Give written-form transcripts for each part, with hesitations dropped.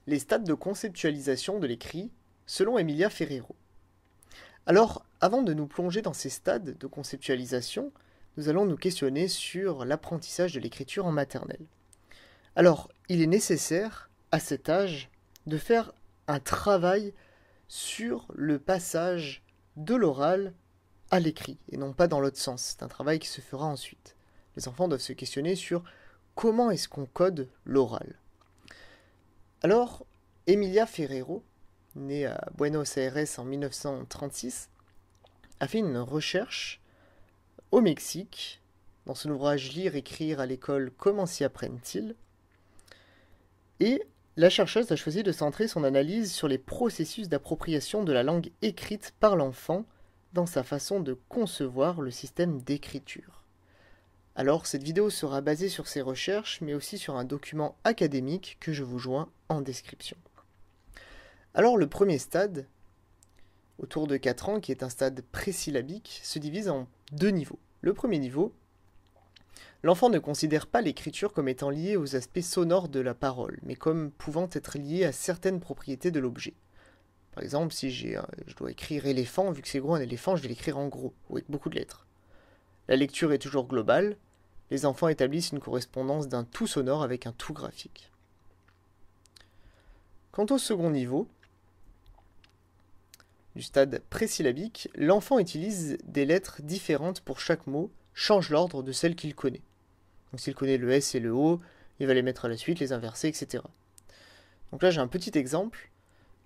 les stades de conceptualisation de l'écrit selon Emilia Ferrero. Alors, avant de nous plonger dans ces stades de conceptualisation, nous allons nous questionner sur l'apprentissage de l'écriture en maternelle. Alors, il est nécessaire, à cet âge, de faire un travail sur le passage de l'oral à l'écrit, et non pas dans l'autre sens. C'est un travail qui se fera ensuite. Les enfants doivent se questionner sur comment est-ce qu'on code l'oral. Alors, Emilia Ferrero, née à Buenos Aires en 1936, a fait une recherche au Mexique, dans son ouvrage Lire, écrire à l'école, comment s'y apprennent-ils? Et la chercheuse a choisi de centrer son analyse sur les processus d'appropriation de la langue écrite par l'enfant dans sa façon de concevoir le système d'écriture. Alors, cette vidéo sera basée sur ces recherches, mais aussi sur un document académique que je vous joins en description. Alors, le premier stade, autour de 4 ans, qui est un stade présyllabique, se divise en 2 niveaux. Le premier niveau, l'enfant ne considère pas l'écriture comme étant liée aux aspects sonores de la parole, mais comme pouvant être liée à certaines propriétés de l'objet. Par exemple, si je dois écrire éléphant, vu que c'est gros un éléphant, je vais l'écrire en gros, ou avec beaucoup de lettres. La lecture est toujours globale, les enfants établissent une correspondance d'un tout sonore avec un tout graphique. Quant au second niveau, du stade présyllabique, l'enfant utilise des lettres différentes pour chaque mot, change l'ordre de celles qu'il connaît. Donc s'il connaît le S et le O, il va les mettre à la suite, les inverser, etc. Donc là j'ai un petit exemple.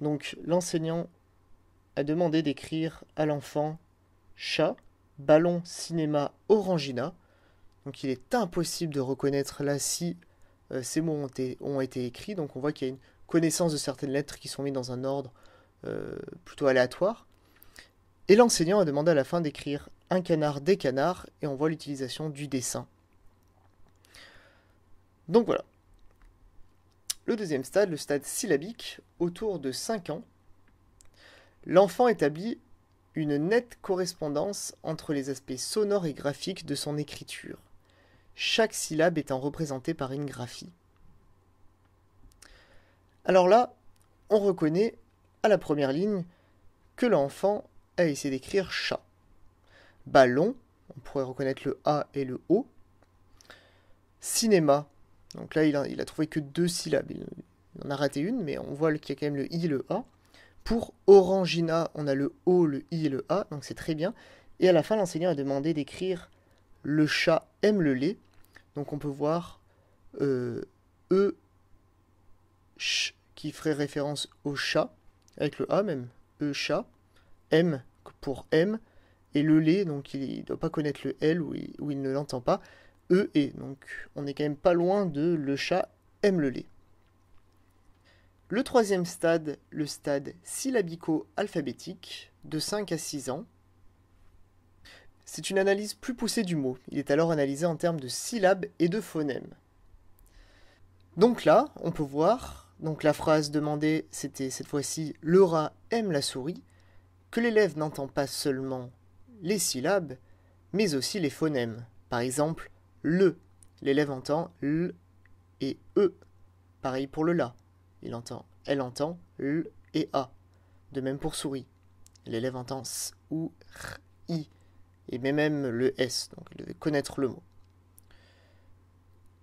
Donc l'enseignant a demandé d'écrire à l'enfant chat, ballon, cinéma, orangina. Donc il est impossible de reconnaître là si ces mots ont été écrits. Donc on voit qu'il y a une connaissance de certaines lettres qui sont mises dans un ordre plutôt aléatoire. Et l'enseignant a demandé à la fin d'écrire un canard, des canards, et on voit l'utilisation du dessin. Donc voilà. Le deuxième stade, le stade syllabique, autour de 5 ans, l'enfant établit une nette correspondance entre les aspects sonores et graphiques de son écriture, chaque syllabe étant représentée par une graphie. Alors là, on reconnaît à la première ligne que l'enfant a essayé d'écrire chat. Ballon, on pourrait reconnaître le A et le O. Cinéma, donc là il a trouvé que 2 syllabes, il en a raté une, mais on voit qu'il y a quand même le I et le A. Pour orangina, on a le O, le I et le A, donc c'est très bien. Et à la fin, l'enseignant a demandé d'écrire le chat aime le lait. Donc on peut voir ch, qui ferait référence au chat, avec le A même, chat, M pour M, et le lait, donc il ne doit pas connaître le L ou il ne l'entend pas, et, donc on est quand même pas loin de le chat aime le lait. Le troisième stade, le stade syllabico-alphabétique, de 5 à 6 ans, c'est une analyse plus poussée du mot. Il est alors analysé en termes de syllabes et de phonèmes. Donc là, on peut voir, donc la phrase demandée, c'était cette fois-ci « Le rat aime la souris », que l'élève n'entend pas seulement les syllabes, mais aussi les phonèmes. Par exemple, le, l'élève entend l et e. Pareil pour le la, elle entend l et a. De même pour souris, l'élève entend s ou r, i. Et même le s, donc il devait connaître le mot.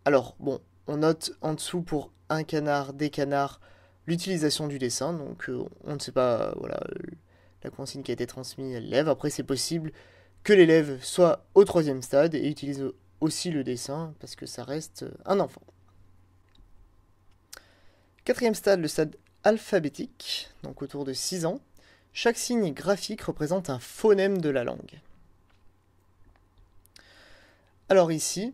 Alors, bon, on note en dessous pour un canard, des canards, l'utilisation du dessin, donc on ne sait pas, voilà, la consigne qui a été transmise à l'élève. Après, c'est possible que l'élève soit au 3e stade et utilise aussi le dessin, parce que ça reste un enfant. 4e stade, le stade alphabétique, donc autour de 6 ans. Chaque signe graphique représente un phonème de la langue. Alors ici,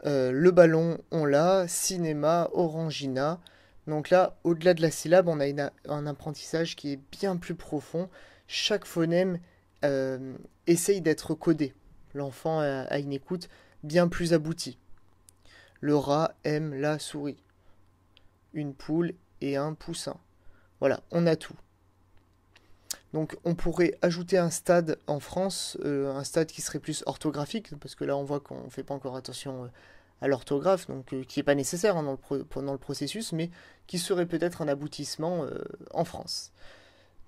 le ballon, on l'a, cinéma, orangina. Donc là, au-delà de la syllabe, on a un apprentissage qui est bien plus profond. Chaque phonème essaye d'être codé. L'enfant a une écoute bien plus aboutie. Le rat aime la souris. Une poule et un poussin. Voilà, on a tout. Donc on pourrait ajouter un stade en France, un stade qui serait plus orthographique, parce que là on voit qu'on ne fait pas encore attention à l'orthographe, donc qui n'est pas nécessaire hein, dans le processus, mais qui serait peut-être un aboutissement en France.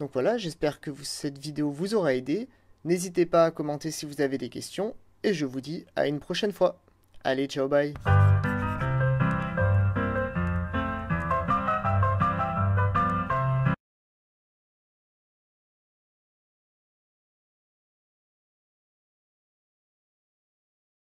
Donc voilà, j'espère que cette vidéo vous aura aidé. N'hésitez pas à commenter si vous avez des questions, et je vous dis à une prochaine fois. Allez, ciao, bye!